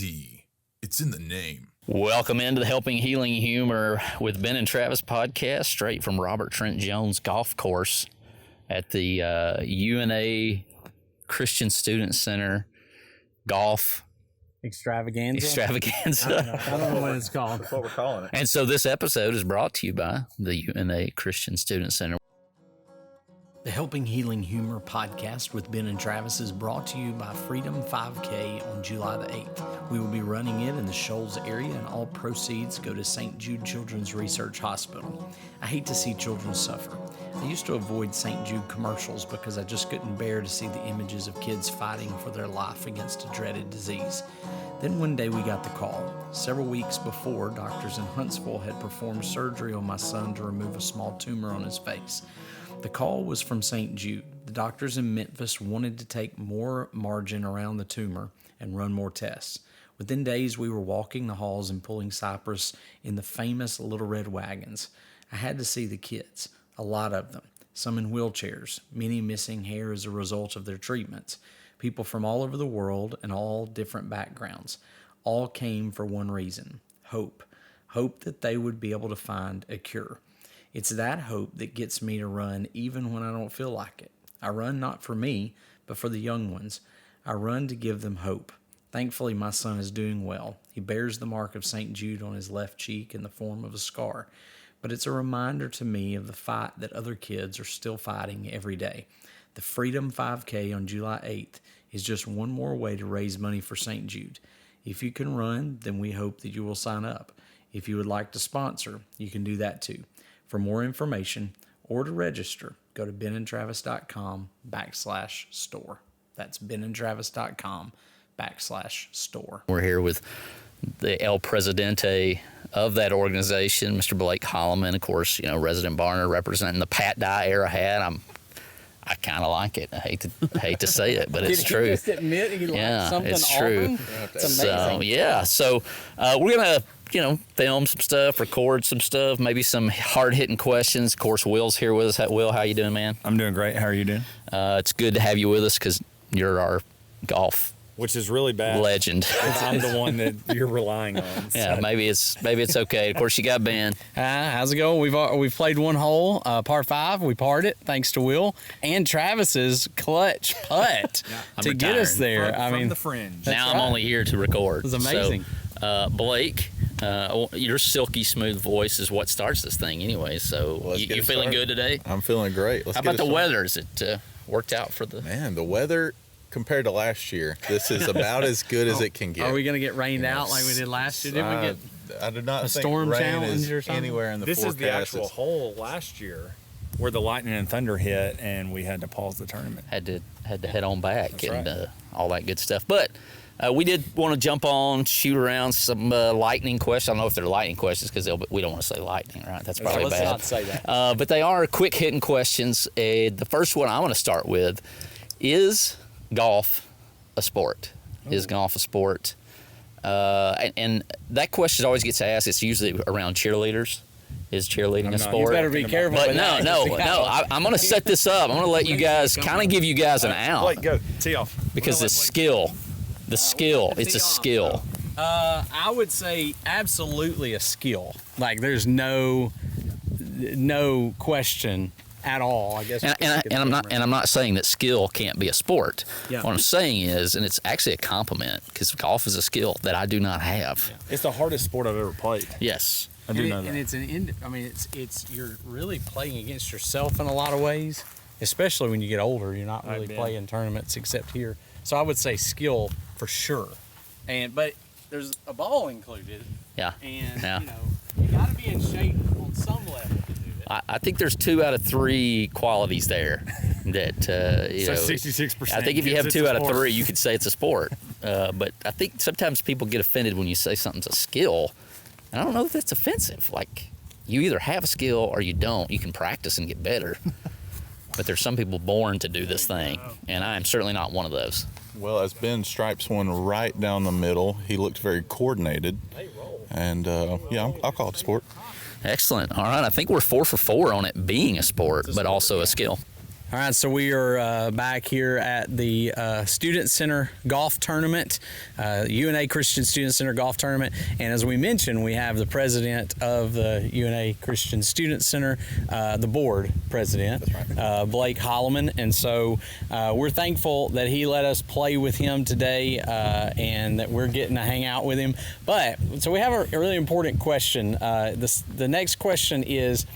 T. It's in the name. Welcome into the Helping Healing Humor with Ben and Travis podcast, straight from Robert Trent Jones Golf Course at the UNA Christian Student Center Golf Extravaganza. I don't know what it's called. That's what we're calling it. And so this episode is brought to you by the UNA Christian Student Center. The Helping Healing Humor podcast with Ben and Travis is brought to you by Freedom 5K on July the 8th. We will be running it in the Shoals area, and all proceeds go to St. Jude Children's Research Hospital. I hate to see children suffer. I used to avoid St. Jude commercials because I just couldn't bear to see the images of kids fighting for their life against a dreaded disease. Then one day we got the call. Several weeks before, doctors in Huntsville had performed surgery on my son to remove a small tumor on his face. The call was from St. Jude. The doctors in Memphis wanted to take more margin around the tumor and run more tests. Within days, we were walking the halls and pulling cypress in the famous Little Red Wagons. I had to see the kids, a lot of them, some in wheelchairs, many missing hair as a result of their treatments. People from all over the world and all different backgrounds. All came for one reason, hope. Hope that they would be able to find a cure. It's that hope that gets me to run even when I don't feel like it. I run not for me, but for the young ones. I run to give them hope. Thankfully, my son is doing well. He bears the mark of St. Jude on his left cheek in the form of a scar. But it's a reminder to me of the fight that other kids are still fighting every day. The Freedom 5K on July 8th is just one more way to raise money for St. Jude. If you can run, then we hope that you will sign up. If you would like to sponsor, you can do that too. For more information or to register, go to benandtravis.com/store. That's benandtravis.com/store. We're here with the El Presidente of that organization, Mr. Blake Holloman, of course, resident Barner representing the Pat Dye era hat. I kind of like it. I hate to say it, but it's true. Did he just admit he liked something it's Auburn? true. It's amazing. So we're gonna film some stuff, record some stuff, maybe some hard-hitting questions. Of course, Will's here with us. Will, how you doing, man? I'm doing great. How are you doing? It's good to have you with us because you're our golf Which is really bad. legend. I'm the one that you're relying on. So. Yeah, maybe it's okay. Of course, you got Ben. How's it going? We've played one hole, par 5. We parred it thanks to Will and Travis's clutch putt to get us there. From the fringe. Now I'm only here to record. It's amazing. So, Blake, your silky smooth voice is what starts this thing anyway. So you feeling good today? I'm feeling great. How about the weather? Is it worked out for the... Man, the weather compared to last year, this is about as good as it can get. Are we going to get rained out like we did last year? Did we get I do not a think storm rain challenge is or something? anywhere in the This forecast. is the actual hole last year where the lightning and thunder hit, and we had to pause the tournament. Had to head on back. That's and right. all that good stuff. But we did want to jump on, shoot around some lightning questions. I don't know if they're lightning questions because we don't want to say lightning, right? That's probably Let's bad. not say that. But they are quick hitting questions. The first one I want to start with is golf a sport? Is golf a sport? And that question always gets asked. It's usually around cheerleaders. Is cheerleading a sport? You better be careful. But with that, no. 'cause I'm going to set this up. I'm going to let you guys kind of give you guys an out Blake, go. Tee off. because the skill, it's a skill. I would say absolutely a skill. Like there's no question at all. I guess. And I'm not saying that skill can't be a sport. Yeah. What I'm saying is, and it's actually a compliment because golf is a skill that I do not have. Yeah. It's the hardest sport I've ever played. Yes. I do know And that. it's it's you're really playing against yourself in a lot of ways, especially when you get older. You're not really playing tournaments except here. So I would say skill for sure. But there's a ball included. Yeah. And Yeah. you got to be in shape on some level to do that. I think there's 2 out of 3 qualities there that So 66%. I think if you have gives 2 it out of sport. 3, you could say it's a sport. But I think sometimes people get offended when you say something's a skill. And I don't know if that's offensive. Like, you either have a skill or you don't. You can practice and get better. But there's some people born to do this thing, and I am certainly not one of those. Well, as Ben stripes one right down the middle, he looked very coordinated. And I'll call it a sport. Excellent. All right, I think we're 4 for 4 on it being a sport, but also a skill. All right, so we are back here at the Student Center Golf Tournament, UNA Christian Student Center Golf Tournament. And as we mentioned, we have the president of the UNA Christian Student Center, the board president, Blake Holloman. And so we're thankful that he let us play with him today and that we're getting to hang out with him. But so we have a really important question. The next question is,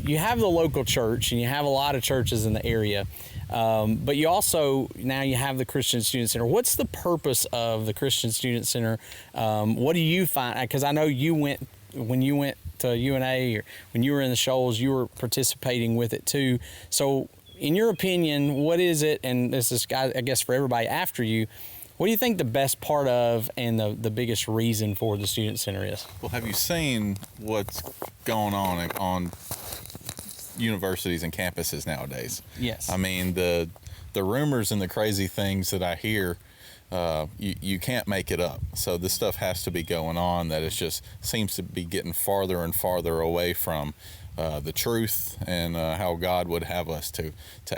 you have the local church and you have a lot of churches in the area, but you also now you have the Christian Student Center. What's the purpose of the Christian Student Center? What do you find? Because I know when you went to UNA or when you were in the Shoals, you were participating with it too. So in your opinion, what is it? And this is, I guess, for everybody after you, what do you think the best part of and the biggest reason for the Student Center is? Well, have you seen what's going on universities and campuses nowadays? Yes. I mean, the rumors and the crazy things that I hear, you can't make it up. So this stuff has to be going on, that it just seems to be getting farther and farther away from the truth and how God would have us to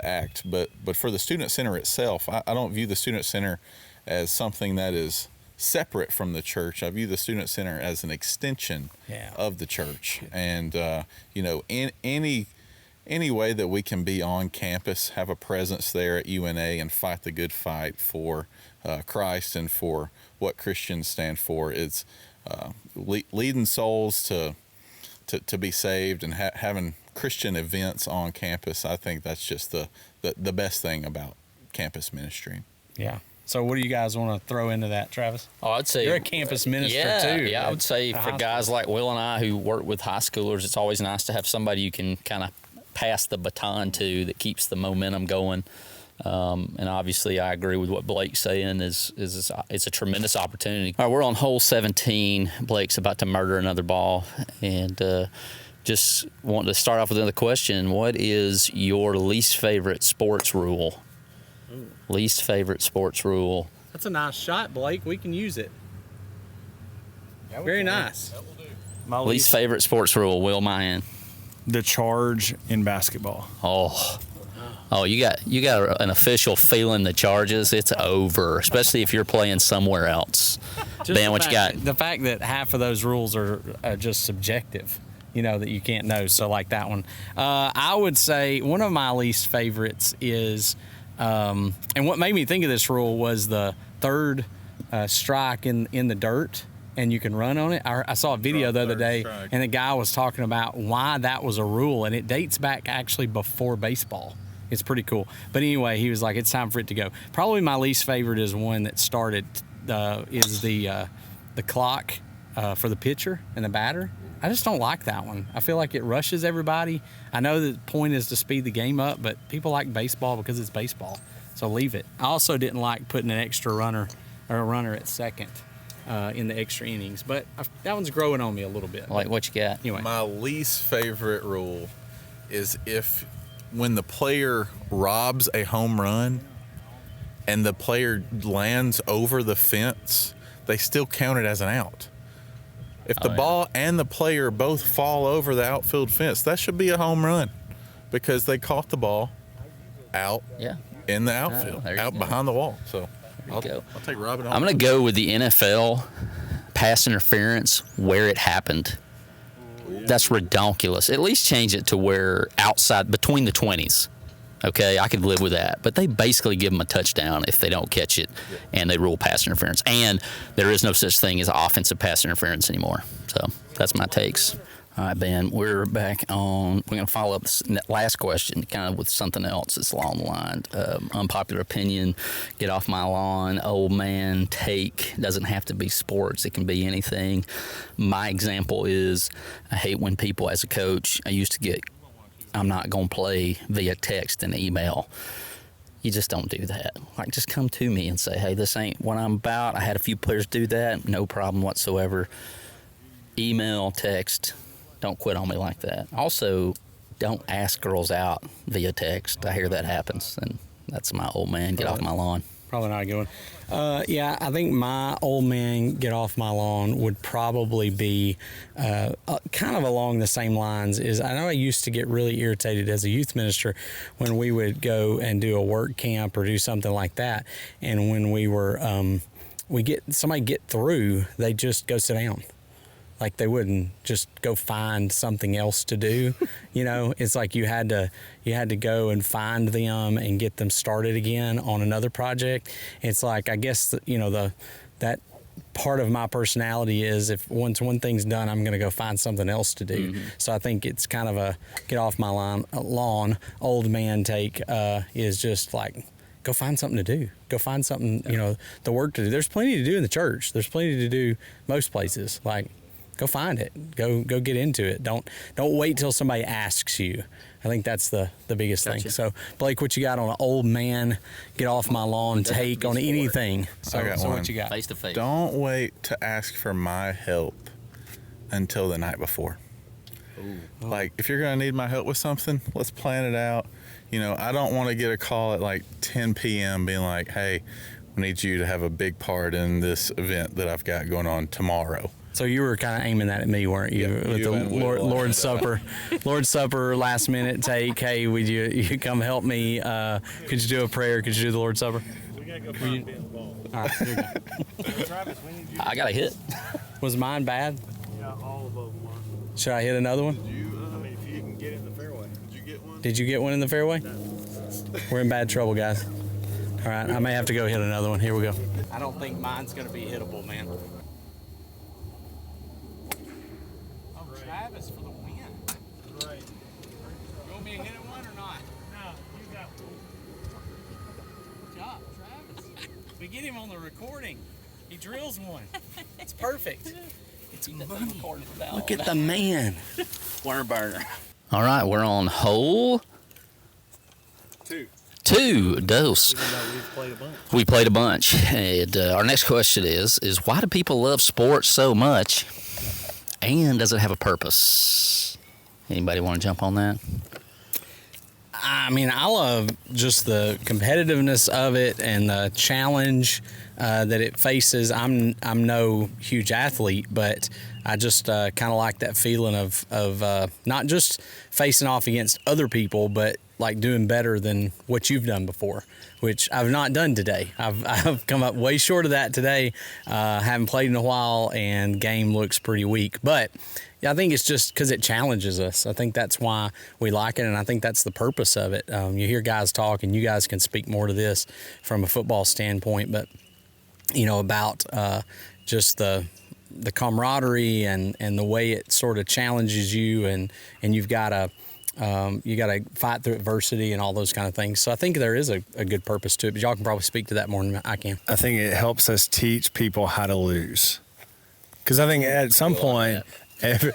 act. But for the Student Center itself, I don't view the Student Center as something that is separate from the church. I view the Student Center as an extension of the church. And, in any way that we can be on campus, have a presence there at UNA and fight the good fight for Christ and for what Christians stand for, is leading souls to be saved and having Christian events on campus. I think that's just the best thing about campus ministry. Yeah. So what do you guys want to throw into that, Travis? Oh, I'd say you're a campus minister too. Yeah, I would say for guys like Will and I who work with high schoolers, it's always nice to have somebody you can kind of pass the baton to that keeps the momentum going. And obviously, I agree with what Blake's saying. Is it's a tremendous opportunity. All right, we're on hole 17. Blake's about to murder another ball, and just want to start off with another question. What is your least favorite sports rule? Least favorite sports rule. That's a nice shot, Blake. We can use it. Very nice. My Least favorite sports rule, Will Mayan. the charge in basketball. Oh, you got an official feeling the charges. It's over, especially if you're playing somewhere else. Ben, what you got? The fact that half of those rules are just subjective, that you can't know. So like that one, I would say one of my least favorites is, and what made me think of this rule was the third strike in the dirt. And you can run on it. I saw a video the other day, and the guy was talking about why that was a rule, and it dates back actually before baseball. It's pretty cool. But anyway, he was like, it's time for it to go. Probably my least favorite is one that started, is the clock for the pitcher and the batter. I just don't like that one. I feel like it rushes everybody. I know the point is to speed the game up, but people like baseball because it's baseball. So leave it. I also didn't like putting an extra runner or a runner at second in the extra innings. But that one's growing on me a little bit. Like what you got? Anyway. My least favorite rule is when the player robs a home run and the player lands over the fence, they still count it as an out. If the ball and the player both fall over the outfield fence, that should be a home run because they caught the ball out in the outfield, out behind the wall. So I'll take robbing home. I'm going to go with the NFL pass interference where it happened. That's redonkulous. At least change it to where outside, between the 20s. Okay, I could live with that. But they basically give them a touchdown if they don't catch it, and they rule pass interference. And there is no such thing as offensive pass interference anymore. So that's my takes. All right, Ben, we're back on. We're going to follow up this last question kind of with something else that's along the line. Unpopular opinion, get off my lawn, old man take. Doesn't have to be sports. It can be anything. My example is I hate when people, as a coach, I used to get, I'm not going to play via text and email. You just don't do that. Like, just come to me and say, hey, this ain't what I'm about. I had a few players do that. No problem whatsoever. Email, text. Don't quit on me like that. Also, don't ask girls out via text. I hear that happens, and that's my old man. Get off my lawn. Probably not a good one. Yeah, I think my old man get off my lawn would probably be kind of along the same lines. Is I know I used to get really irritated as a youth minister when we would go and do a work camp or do something like that, and when we were somebody get through, they just go sit down. Like they wouldn't just go find something else to do. It's like you had to go and find them and get them started again on another project. It's like, I guess, that part of my personality is if once one thing's done, I'm going to go find something else to do. Mm-hmm. So I think it's kind of a get off my lawn old man take is just like, go find something to do. Go find something, the work to do. There's plenty to do in the church. There's plenty to do most places. Like, go find it. Go get into it. Don't wait till somebody asks you. I think that's the biggest thing. So, Blake, what you got on an old man, get off my lawn take on anything? So what you got? Face to face. Don't wait to ask for my help until the night before. Ooh. Like, if you're going to need my help with something, let's plan it out. I don't want to get a call at like 10 p.m. being like, hey, we need you to have a big part in this event that I've got going on tomorrow. So you were kind of aiming that at me, weren't you? Yeah, with the Lord's Supper, Lord's Supper, last minute take. Hey, would you come help me? Could you do a prayer? Could you do the Lord's Supper? We gotta go find the ball. All right, here you go. Travis, we need you. I got a hit. Was mine bad? Yeah, all of them were. Should I hit another one? If you can get in the fairway. Did you get one? Did you get one in the fairway? No. We're in bad trouble, guys. All right, I may have to go hit another one. Here we go. I don't think mine's gonna be hittable, man. Travis for the win. Right. You want me to hit it one or not? No, you got one. Good job, Travis. We get him on the recording. He drills one. It's perfect. It's money. Look at the man. Worm burner. All right, we're on hole two. Dose. Even though we've played a bunch. We played a bunch. And our next question is why do people love sports so much? And does it have a purpose? Anybody want to jump on that? I mean, I love just the competitiveness of it and the challenge that it faces. I'm no huge athlete, but I just kind of like that feeling of not just facing off against other people, but like doing better than what you've done before, which I've not done today. I've come up way short of that today. Haven't played in a while, and game looks pretty weak. But yeah, I think it's just because it challenges us. I think that's why we like it, and I think that's the purpose of it. You hear guys talk, and you guys can speak more to this from a football standpoint, but about just the camaraderie and the way it sort of challenges you, and you've got to fight through adversity and all those kind of things. So I think there is a good purpose to it, but y'all can probably speak to that more than I can. I think it helps us teach people how to lose. Because I think at some point, we're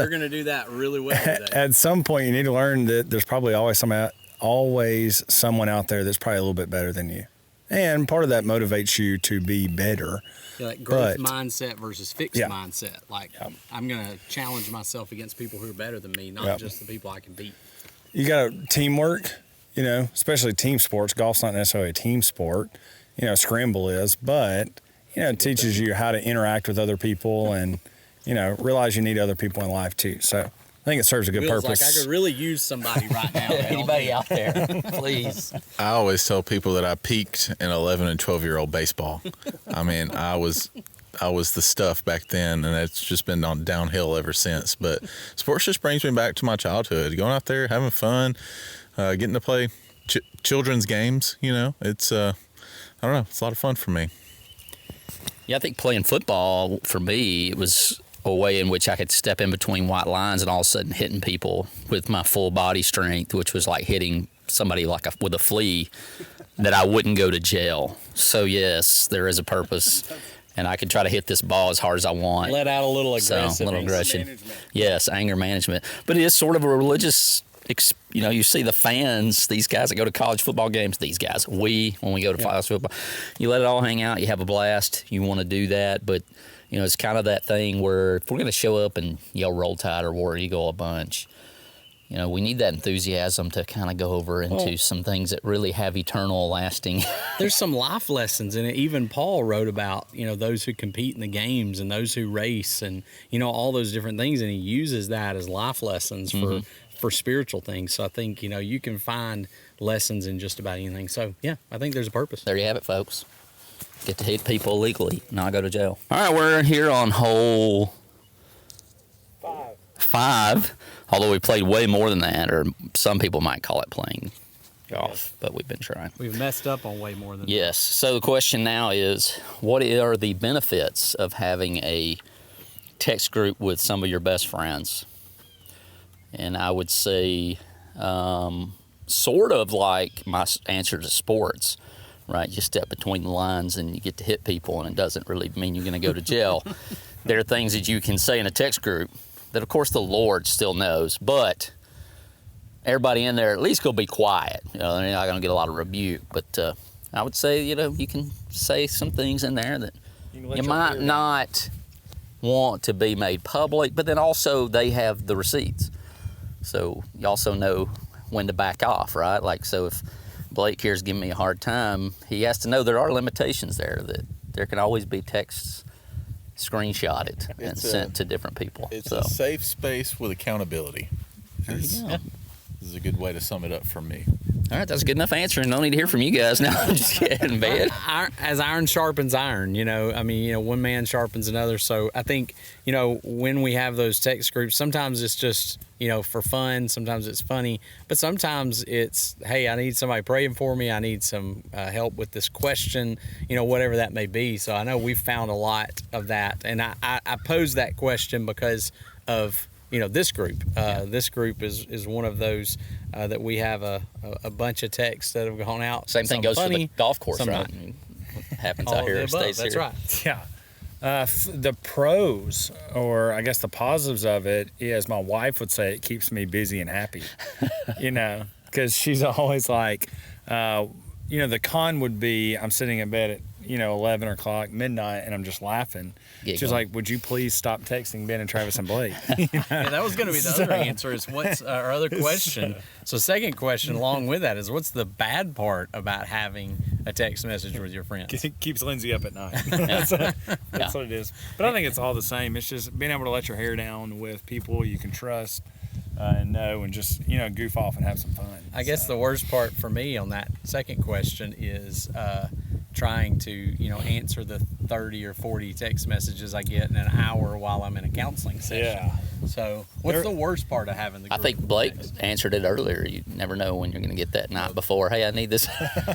going to do that really well today. At some point, you need to learn that there's probably always someone out there that's probably a little bit better than you. And part of that motivates you to be better. Like growth mindset versus fixed mindset. Like, I'm going to challenge myself against people who are better than me, not just the people I can beat. You got teamwork, especially team sports. Golf's not necessarily a team sport. Scramble is, but, it teaches you how to interact with other people and, realize you need other people in life too. So I think it serves a good purpose. Like I could really use somebody right now. Anybody out there, please. I always tell people that I peaked in 11 and 12-year-old baseball. I mean, I was the stuff back then, and it's just been on downhill ever since. But sports just brings me back to my childhood. Going out there, having fun, getting to play children's games. It's I don't know, it's a lot of fun for me. Yeah, I think playing football for me, it was a way in which I could step in between white lines and all of a sudden hitting people with my full body strength, which was like hitting somebody with a flea, that I wouldn't go to jail. So yes, there is a purpose, and I can try to hit this ball as hard as I want. Let out a little aggression. So, a little aggression. Yes, anger management. But it is sort of a religious. You see the fans, these guys that go to college football games, when we go to college football, you let it all hang out, you have a blast, you want to do that, but, it's kind of that thing where if we're going to show up and yell Roll Tide or War Eagle a bunch, we need that enthusiasm to kind of go over into some things that really have eternal lasting. There's some life lessons in it. Even Paul wrote about, those who compete in the games and those who race and, all those different things. And he uses that as life lessons for spiritual things. So I think, you can find lessons in just about anything. So, yeah, I think there's a purpose. There you have it, folks. Get to hit people illegally, not go to jail. All right, we're here on hole 5. Although we played way more than that, or some people might call it playing golf, but we've been trying. We've messed up on way more than that. Yes. So the question now is, what are the benefits of having a text group with some of your best friends? And I would say sort of like my answer to sports, right? You step between the lines and you get to hit people, and it doesn't really mean you're going to go to jail. There are things that you can say in a text group that, of course, the Lord still knows, but everybody in there at least go be quiet. They're not going to get a lot of rebuke. But I would say, you can say some things in there that you might not want to be made public, but then also they have the receipts. So you also know when to back off, right? Like, so if Blake here's giving me a hard time, he has to know there are limitations there, that there can always be texts screenshotted and sent to different people. It's a safe space with accountability. There you go. This is a good way to sum it up for me. All right, that's a good enough answer. No need to hear from you guys now. I'm just kidding, man. As iron sharpens iron, one man sharpens another. So I think, when we have those text groups, sometimes it's just, for fun. Sometimes it's funny. But sometimes it's, hey, I need somebody praying for me. I need some help with this question, whatever that may be. So I know we've found a lot of that. And I pose that question because of, this group. This group is one of those that we have a bunch of texts that have gone out. Same thing goes for the golf course, right? What happens out here stays That's here. Right. Yeah. The pros, or I guess the positives of it, is my wife would say it keeps me busy and happy, because she's always like, the con would be I'm sitting in bed at, 11 o'clock, midnight, and I'm just laughing. She's like, would you please stop texting Ben and Travis and Blake? Yeah, that was going to be the other answer is what's our other question. So second question along with that is, what's the bad part about having a text message with your friends? It keeps Lindsay up at night. That's what it is. But I think it's all the same. It's just being able to let your hair down with people you can trust and know, and just, goof off and have some fun. I guess the worst part for me on that second question is trying to, answer the 30 or 40 text messages I get in an hour while I'm in a counseling session. Yeah. So what's the worst part of having the group? I think Blake answered it earlier. You never know when you're going to get that night before. Hey, I need this.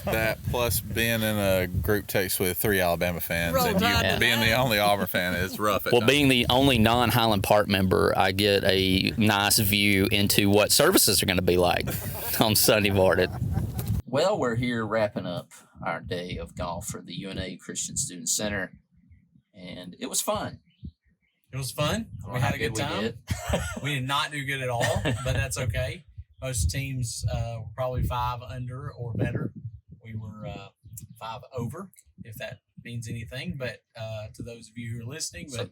That plus being in a group text with 3 Alabama fans and you being the only Auburn fan is rough. Well, being the only non-Highland Park member, I get a nice view into what services are going to be like on Sunday morning. Well, we're here wrapping up our day of golf for the UNA Christian Student Center, and it was fun. It was fun. We had a good time. We did not do good at all, but that's okay. Most teams were probably 5 under or better. We were 5 over, if that means anything. But to those of you who are listening, but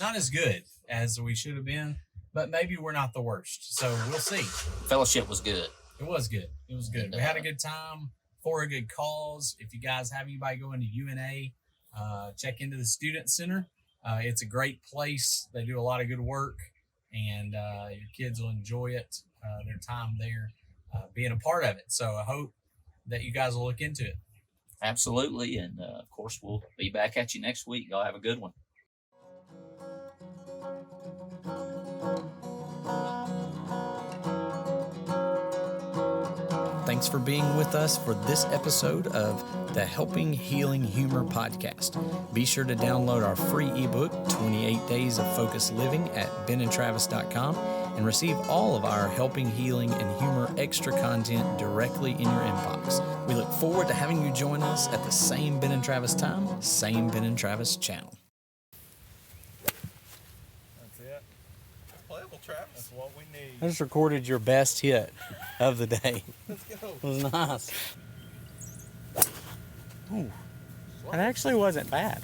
not as good as we should have been. But maybe we're not the worst. So we'll see. Fellowship was good. It was good. It was good. We had a good time for a good cause. If you guys have anybody going to UNA, check into the Student Center. It's a great place. They do a lot of good work, and your kids will enjoy it, their time there, being a part of it. So I hope that you guys will look into it. Absolutely. And, of course, we'll be back at you next week. Y'all have a good one. Thanks for being with us for this episode of the Helping Healing Humor podcast. Be sure to download our free ebook, 28 Days of Focused Living, at benandtravis.com and receive all of our Helping Healing and Humor extra content directly in your inbox. We look forward to having you join us at the same Ben and Travis time, same Ben and Travis channel. That's it. Playable, Travis. That's what we need. I just recorded your best hit of the day. Let's go. It was nice. Ooh, that actually wasn't bad.